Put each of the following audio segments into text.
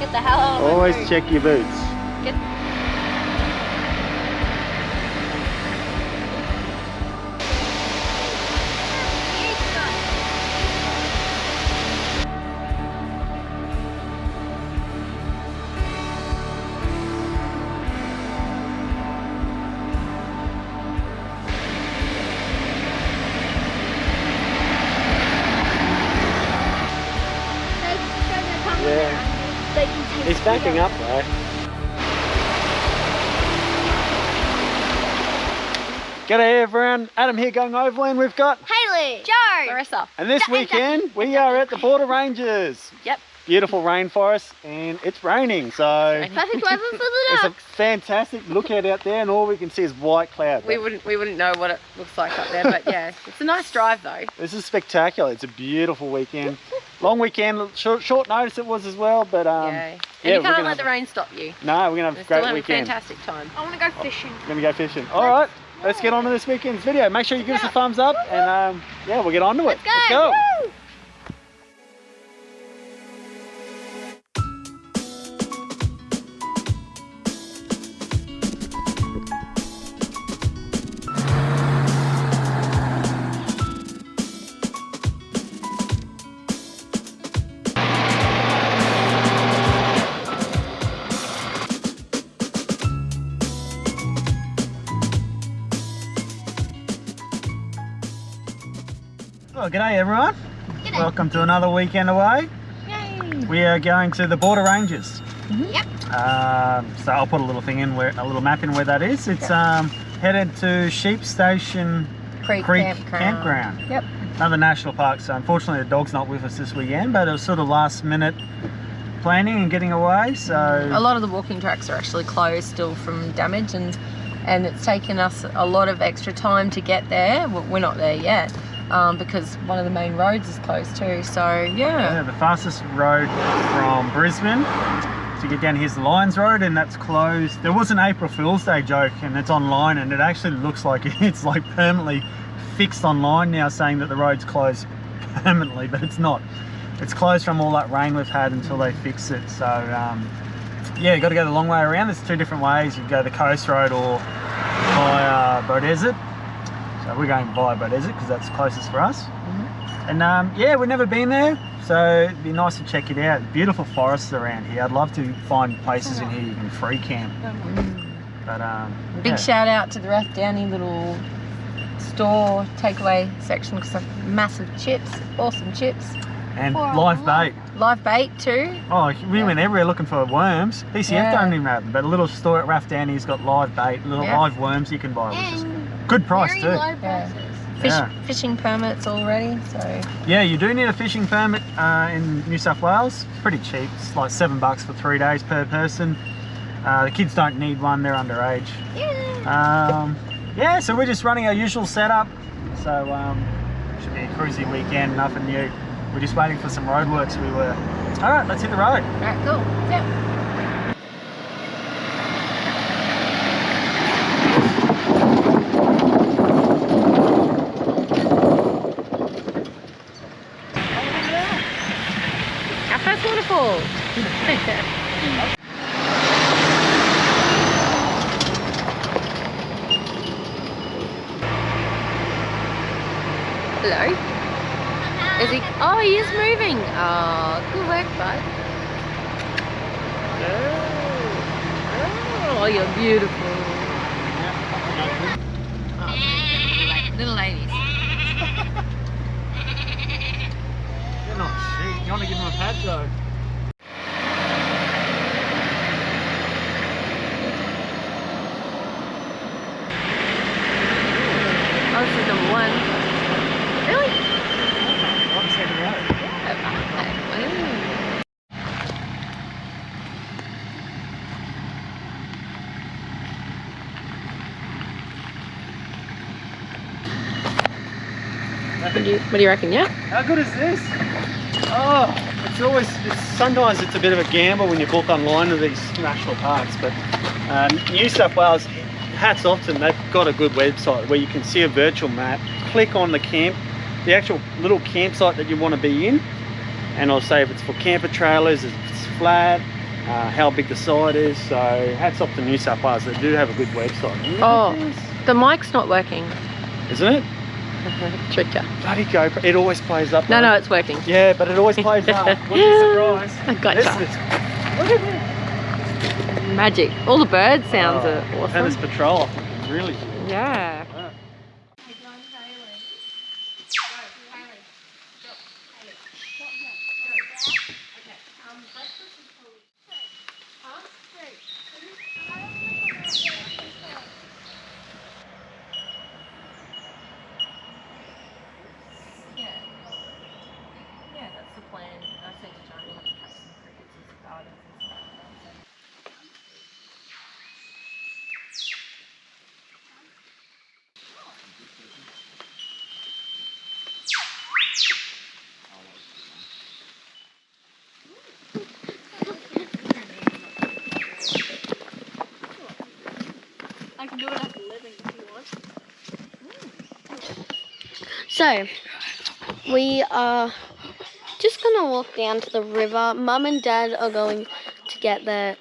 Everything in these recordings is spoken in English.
Get the hell out of Always my road. check your boots. Get... Yeah. He's backing up though. G'day everyone, Adam here going overland. We've got Haley, Joe, Marissa. And this weekend we are at the Border Ranges. Yep. Beautiful rainforest and it's raining, so Perfect weather for the it's a ducks. fantastic lookout out there and all we can see is white cloud. We wouldn't know what it looks like up there, but yeah, it's a nice drive though. This is spectacular. It's a beautiful weekend. Long weekend, short notice it was as well, but Yeah. And you can't let the rain stop you. No, we're gonna have a great weekend. Fantastic time. I want to go fishing. We're gonna go fishing. All right, let's get on to this weekend's video. Make sure you give us a thumbs up, and yeah, we'll get on to it. Let's go. Woo! Well, g'day everyone. G'day. Welcome to another weekend away. Yay. We are going to the Border Ranges. Yep. So I'll put a little thing in a little map in where that is. It's headed to Sheep Station Creek Campground. Yep. Another national park. So unfortunately the dog's not with us this weekend, but it was sort of last minute planning and getting away. So A lot of the walking tracks are actually closed still from damage, and it's taken us a lot of extra time to get there. We're not there yet. Because one of the main roads is closed too, so yeah. The fastest road from Brisbane to get down here is the Lions Road, and that's closed. There was an April Fool's Day joke and it's online, and it actually looks like it's like permanently fixed online now, saying that the road's closed permanently, but it's not. It's closed from all that rain we've had until they fix it. So yeah, you got to go the long way around. There's two different ways. You can go the coast road or via Beaudesert. So we're going via Beaudesert because that's closest for us. And yeah, we've never been there, so it'd be nice to check it out. Beautiful forests around here. I'd love to find places in here you can free camp. But Big shout out to the Rath Downey little store takeaway section, because massive chips, awesome chips. And live bait. Live bait too. Oh, we went everywhere looking for worms. PCF don't even have them, but a little store at Rath Downey's got live bait, little live worms you can buy, which is good price too. Fishing permits already, so yeah, you do need a fishing permit in New South Wales. Pretty cheap. It's like $7 for 3 days per person. The kids don't need one, they're underage. Yeah, so we're just running our usual setup. So should be a cruisy weekend, nothing new. We're just waiting for some roadworks. All right, let's hit the road. all right, cool. Yeah. Our first waterfall. Hello. Is he? Oh, he is moving. Oh, good work, bud. Oh, you're beautiful. Oh, little ladies. You're not shit. You want to give them a pat, Joe? Oh, this is number one. Really? I'm second row. What do you reckon, yeah? How good is this? Oh, sometimes it's a bit of a gamble when you book online to these national parks, but New South Wales, hats off to them, they've got a good website where you can see a virtual map, click on the actual little campsite that you want to be in, and I'll say if it's for camper trailers, if it's flat, how big the site is. So hats off to New South Wales. They do have a good website. Oh, the mic's not working. Isn't it? Tricker. Bloody GoPro. It always plays up. No, though. no, it's working. Yeah, but it always plays up. What's your surprise? I gotcha. Look at this. Magic. All the bird sounds are awesome. Tennis Patrol. I think it's really cool. Yeah. Yeah, that's the plan. I said to Johnny, we'll have some crickets and some gardens and stuff like that. I can do it after living if you want. So, we are just gonna walk down to the river. Mum and Dad are going to get their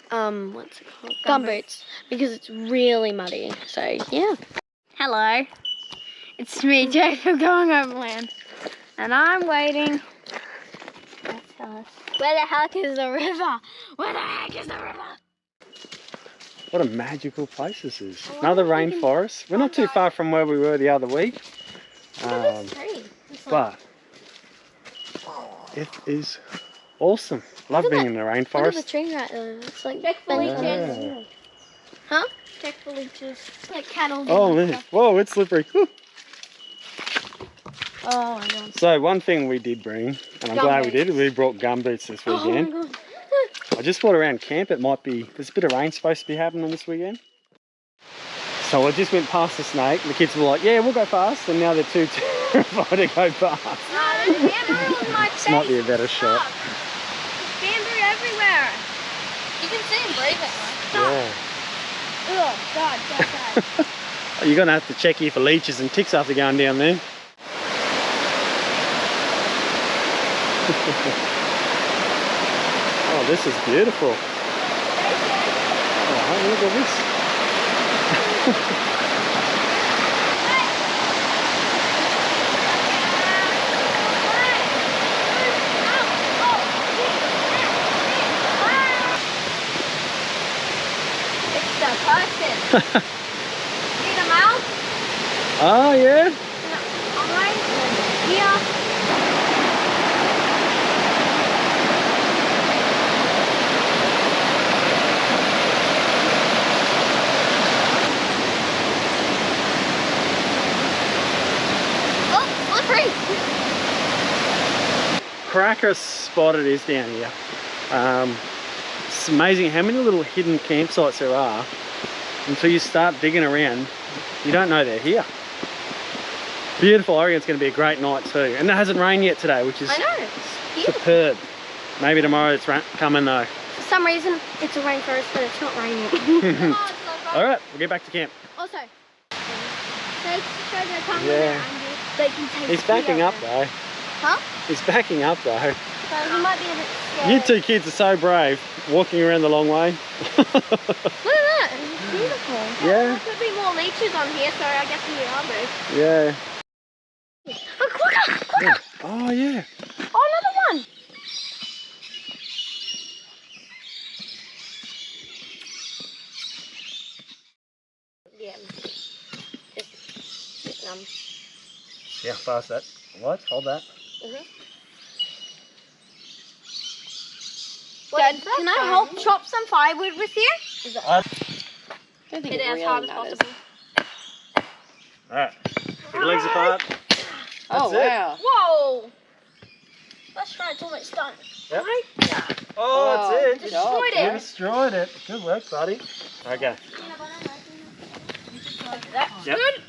what's it called? Gumboots, because it's really muddy. So yeah. Hello, it's me, Jay from Going Overland, and I'm waiting. That's us. Where the heck is the river? Where the heck is the river? What a magical place this is. Another rainforest. We're not too far from where we were the other week. But it is awesome. Love being in the Look at the rainforest. tree right there. It's like Check for bent leeches. over. Huh? Check for leeches. Like cattle. Oh and man, stuff. whoa, it's slippery. Whew. Oh my god. So one thing we did bring, and I'm glad we did, we brought gumboots this Oh my weekend. god. I just thought around camp it might be, there's a bit of rain supposed to be happening this weekend. So I just went past the snake, the kids were like, yeah, we'll go fast, and now they're too terrified to go past. No, there's bamboo in my face. This might be a better shot. There's bamboo everywhere. You can see him breathing. Yeah. Oh, God. You're going to have to check here for leeches and ticks after going down there. Oh, this is beautiful. Oh, look at this. It's the person. See the mouth? Oh, yeah. Here. Cracker spot it is down here. It's amazing how many little hidden campsites there are. Until you start digging around, you don't know they're here. Beautiful. I reckon it's going to be a great night too. And it hasn't rained yet today, which is superb. Maybe tomorrow it's coming though. For some reason, it's a rainforest, but it's not raining. All right, we'll get back to camp. Also, Yeah. they can take He's backing up though. Huh? He's backing up though. So he might be a bit scared. You two kids are so brave, walking around the long way. Look at that. It's beautiful. Yeah. There could be more leeches on here, so I guess we are big. Yeah. Oh, quicker! Yeah. Oh yeah. Oh, another one. Yeah. Just, Yeah, fast that. What? Hold that. Dad, can I help chop some firewood with you? I don't think Get it as really hard as matters. possible. Alright. Put your legs apart. Oh, That's it. wow. Whoa! Let's try it till it's done. Yep. Right? Oh, that's it. Destroyed You it. destroyed it. Good work, buddy. Okay. That's Yep. good.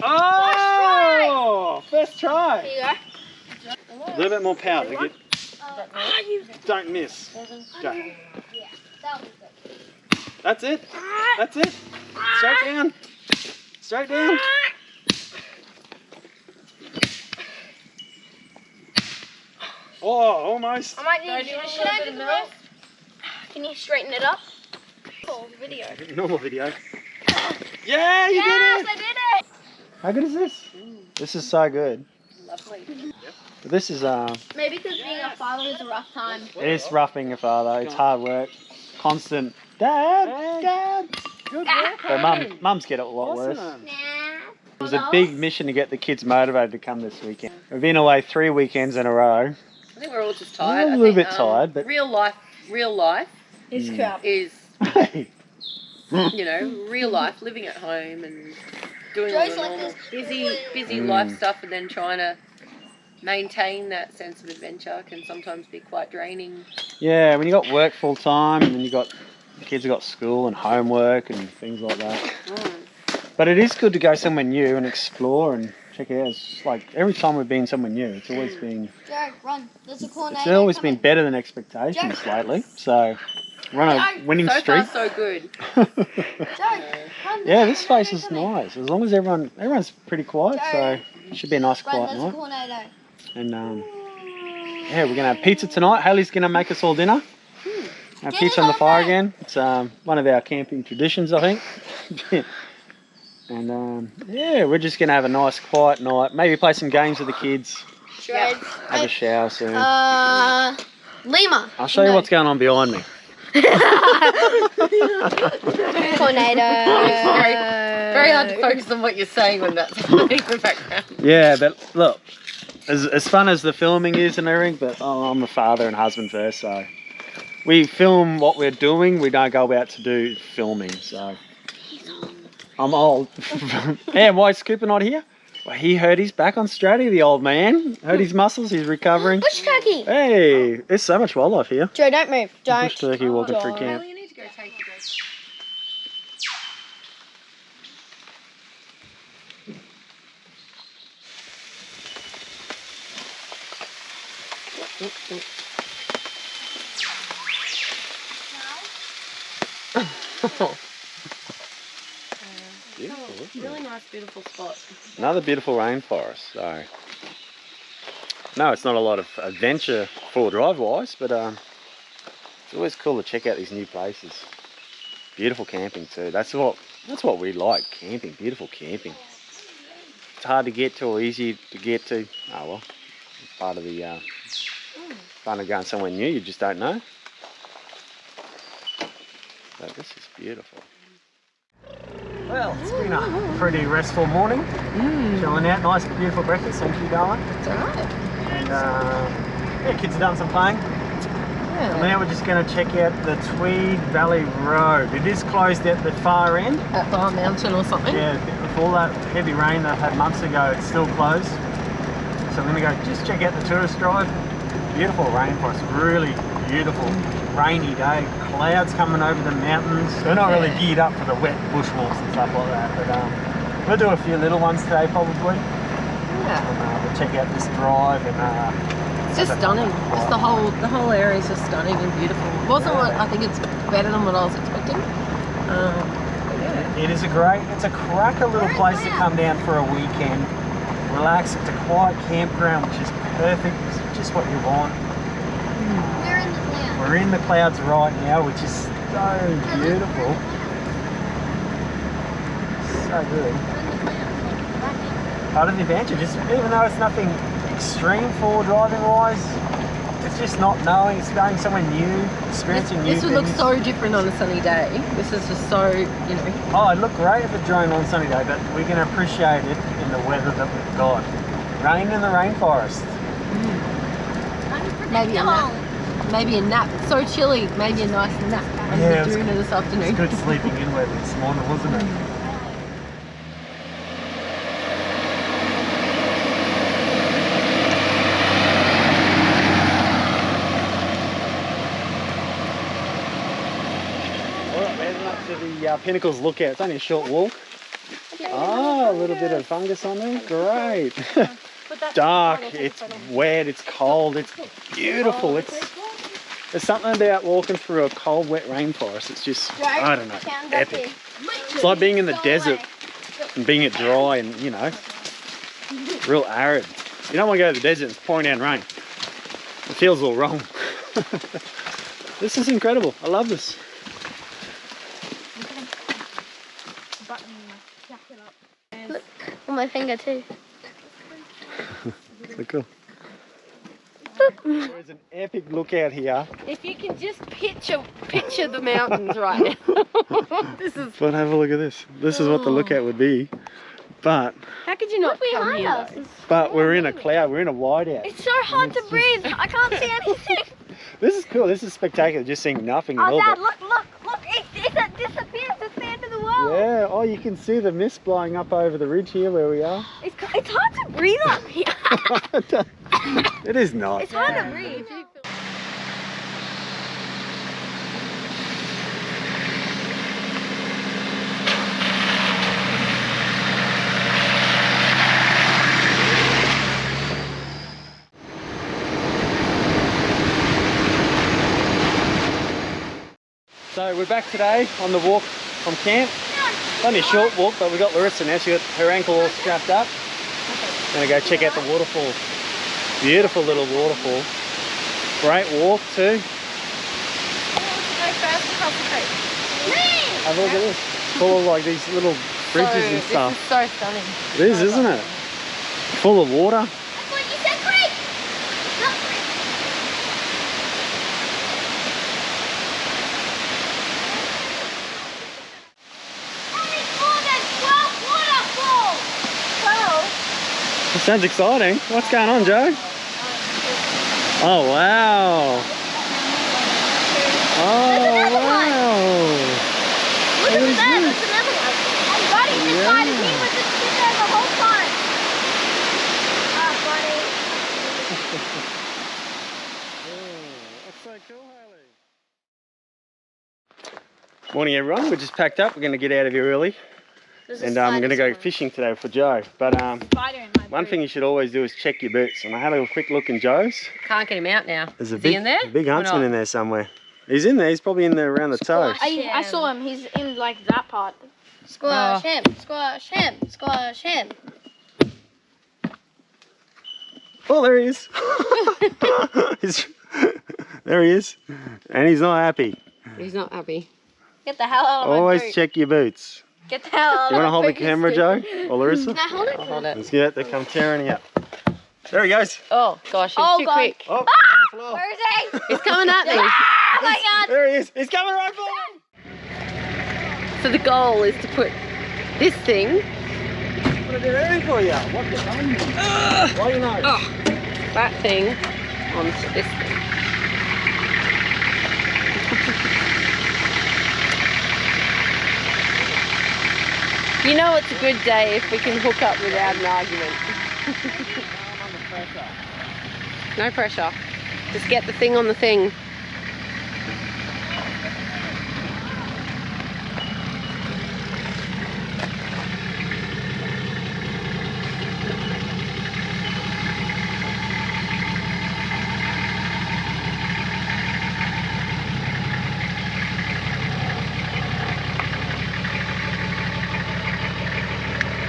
Oh! First try. Here you go. A little bit more power. Get, You don't miss. Go. Yeah, that was good. That's it. That's it. Straight down. Straight down. Oh, almost. I might need you to shake it a bit. Can you straighten it up? Cool video. Normal video. Yeah, you did Yes, it! I did it! How good is this? This is so good. Lovely. But this is Maybe because being a father is a rough time. it is rough being a father. It's hard work, constant. Dad. Good work. But mums get it a lot worse. Nah. It was a big mission to get the kids motivated to come this weekend. We've been away 3 weekends in a row. I think we're all just tired. A little bit tired, but real life It's crap. is, hey, you know, real life, living at home and doing all the Joe's like normal this. busy life stuff, and then trying to maintain that sense of adventure can sometimes be quite draining. yeah, when you got work full time and then you got the kids have got school and homework and things like that. But it is good to go somewhere new and explore and check it out. It's like every time we've been somewhere new, it's always been Joe, run. There's a tornado. it's always been better than expectations lately. So we're on a winning So streak. far, so good. Joe, run. Yeah, this space is nice. As long as everyone's pretty quiet, so it should be a nice Run, quiet there's a night. tornado. And yeah, we're gonna have pizza tonight. Haley's gonna make us all dinner. Have pizza on the fire again. It's one of our camping traditions, I think. And yeah, we're just gonna have a nice quiet night. Maybe play some games with the kids. Yeah. Have a shower soon. Lima. I'll show you what's going on behind me. Tornado. Very hard to focus on what you're saying when that's happening in the background. Yeah, but look, as fun as the filming is and everything, but I'm a father and husband first, so we film what we're doing. We don't go out to do filming, so I'm old. Yeah, why is Cooper not here? Well, he hurt his back on Australia, the old man. Hurt his muscles, he's recovering. Bush turkey. Hey, there's so much wildlife here. Joe, don't move. Don't. Bush turkey walking through camp. You need to go take your break. Beautiful, isn't it? Really nice, beautiful spot. Another beautiful rainforest. So, no, it's not a lot of adventure four-drive wise, but it's always cool to check out these new places. Beautiful camping too. That's what we like, camping. Beautiful camping. It's hard to get to or easy to get to. Oh well, it's part of the fun of going somewhere new. You just don't know. But this is beautiful. Well, it's been a pretty restful morning. Chilling out, nice, beautiful breakfast. Thank you, darling. It's alright. And yeah, kids have done some playing. And Yeah. now we're just going to check out the Tweed Valley Road. It is closed at the far end. At Bar Mountain or something. Yeah, with all that heavy rain that had months ago, it's still closed. So I'm going to go just check out the tourist drive. Beautiful rainforest, really beautiful. Rainy day, clouds coming over the mountains. They're not really geared up for the wet bushwalks and stuff like that, but we'll do a few little ones today probably. Yeah. And we'll check out this drive and It's just stunning. Just the whole area is just stunning and beautiful. It wasn't what I think it's better than what I was expecting. Yeah. It is a cracker little place to come down for a weekend. Relax, it's a quiet campground which is perfect. It's just what you want. We're in the clouds. We're in the clouds right now, which is so beautiful. So good. Part of the adventure, just even though it's nothing extreme for driving wise, it's just not knowing, it's going somewhere new, experiencing new This things. would look so different on a sunny day. This is just so, you know. Oh, it'd look great if it drone on a sunny day, but we're going to appreciate it in the weather that we've got. Rain in the rainforest. Maybe a nap. Maybe a nap. It's so chilly. Maybe a nice nap on Yeah, the it's doona this afternoon. It's good sleeping in weather this morning, wasn't it? Alright, we're heading up to the Pinnacles Lookout. It's only a short walk. Oh, a little bit of fungus on there. Great. Dark, it's wet, it's cold, it's beautiful. There's something about walking through a cold, wet rainforest. It's just, I don't know, epic. It's like being in the desert and being it dry and, you know, real arid. You don't want to go to the desert, it's pouring down rain. It feels all wrong. This is incredible. I love this. Button my jacket up. Look on my finger too. So cool. There's an epic lookout here. If you can just picture the mountains right now. This is. But have a look at this. This is what the lookout would be. But How could you not come Behind here? us. Though? but we're in a cloud. We're in a whiteout. It's so hard to breathe. I can't see anything. This is cool. This is spectacular. Just seeing nothing at Oh, all. Dad, but- look. It disappears. It's the end of the world. Yeah. Oh, you can see the mist blowing up over the ridge here where we are. It's hard to breathe up here. It is not. It's hard to breathe. So we're back today on the walk from camp. It's only a short walk, but we got Larissa now. She got her ankle all strapped up. Gonna go check out the waterfall. Beautiful little waterfall. Great walk too. Have a look at this. Full of like these little bridges and stuff. This is so stunning. It is, isn't it? Full of water. That's what you said, Craig. Not Craig. It sounds exciting. What's going on, Joe? Oh wow. Oh wow. Look at that. That's another one. And Buddy decided he was just sit there the whole time. Buddy. That's so cool, Haley. Morning, everyone. We're just packed up. We're going to get out of here early. And I'm going to go fishing today for Joe. But one thing you should always do is check your boots. And I had a quick look in Joe's. Can't get him out now. There's a Is he in there? big huntsman in there somewhere. He's in there. He's probably in there around the toes. I saw him. He's in like that part. Squash him. Squash him. Squash him. Oh, there he is. There he is. And he's not happy. He's not happy. Get the hell out of my Always boot. check your boots. Get the hell out You of want to my hold the boot, camera, you Joe? stupid. Or Larissa? Can I hold it? I'll hold it. Let's get it. They come tearing you up. There he goes. Oh gosh, he's Oh, too God. quick. Oh, he's on the floor. Where is he? He's coming at me. Oh my God. There he is. He's coming right for me. So the goal is to put this thing, What are they doing for you? What the hell? Why you know? that thing, onto this thing. You know it's a good day if we can hook up without an argument. No pressure. Just get the thing on the thing.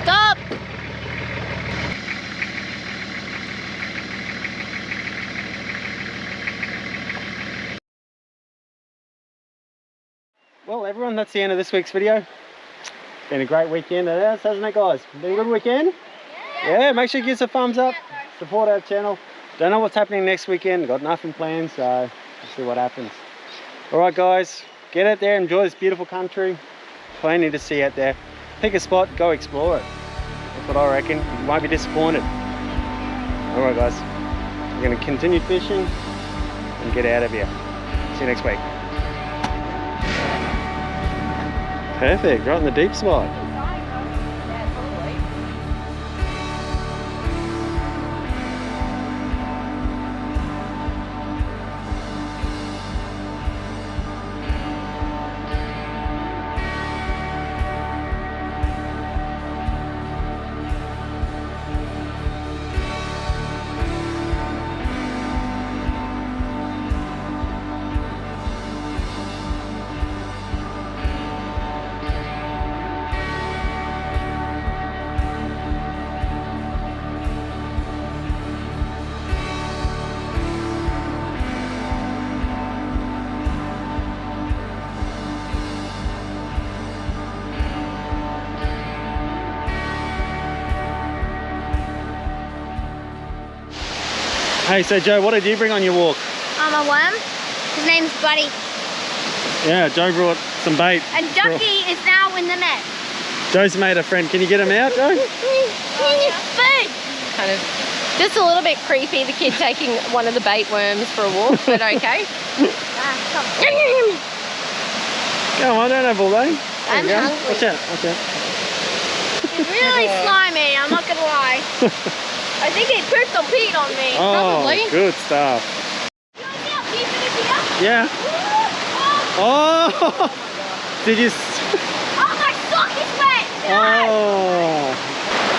Stop. Well, everyone, that's the end of this week's video. Been a great weekend at ours, hasn't it, guys? Been a good weekend? Yeah, make sure you give us a thumbs up. Support our channel. Don't know what's happening next weekend. Got nothing planned, so we'll see what happens. All right, guys, get out there, enjoy this beautiful country. Plenty to see out there. Pick a spot, go explore it. That's what I reckon. You won't be disappointed. All right, guys, we're going to continue fishing and get out of here. See you next week. Perfect, right in the deep spot. Hey, so Joe, what did you bring on your walk? A worm. His name's Buddy. Yeah, Joe brought some bait. And Ducky is now in the net. Joe's made a friend. Can you get him out, Joe? Food. Kind of just a little bit creepy, the kid taking one of the bait worms for a walk, but okay. Come on, don't have all day. I'm hungry. Watch out, watch out. It's really slimy, I'm not gonna lie. I think it put some peat on me. Oh, Probably. good stuff. You want to see how deep it is here? Yeah. Oh! Did you? Oh, my sock is wet! Oh!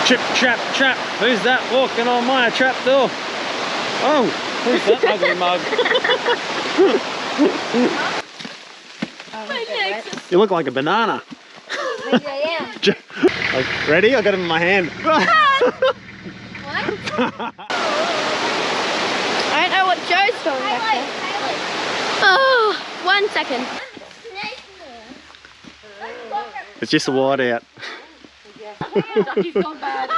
Chip, trap, trap. Who's that walking on my trap door? Oh, who's that ugly mug? You look like a banana. Maybe I am. Ready? I got him in my hand. What? I don't know what Joe's doing back there. Oh, 1 second. It's just a white out. Ducky's gone bad.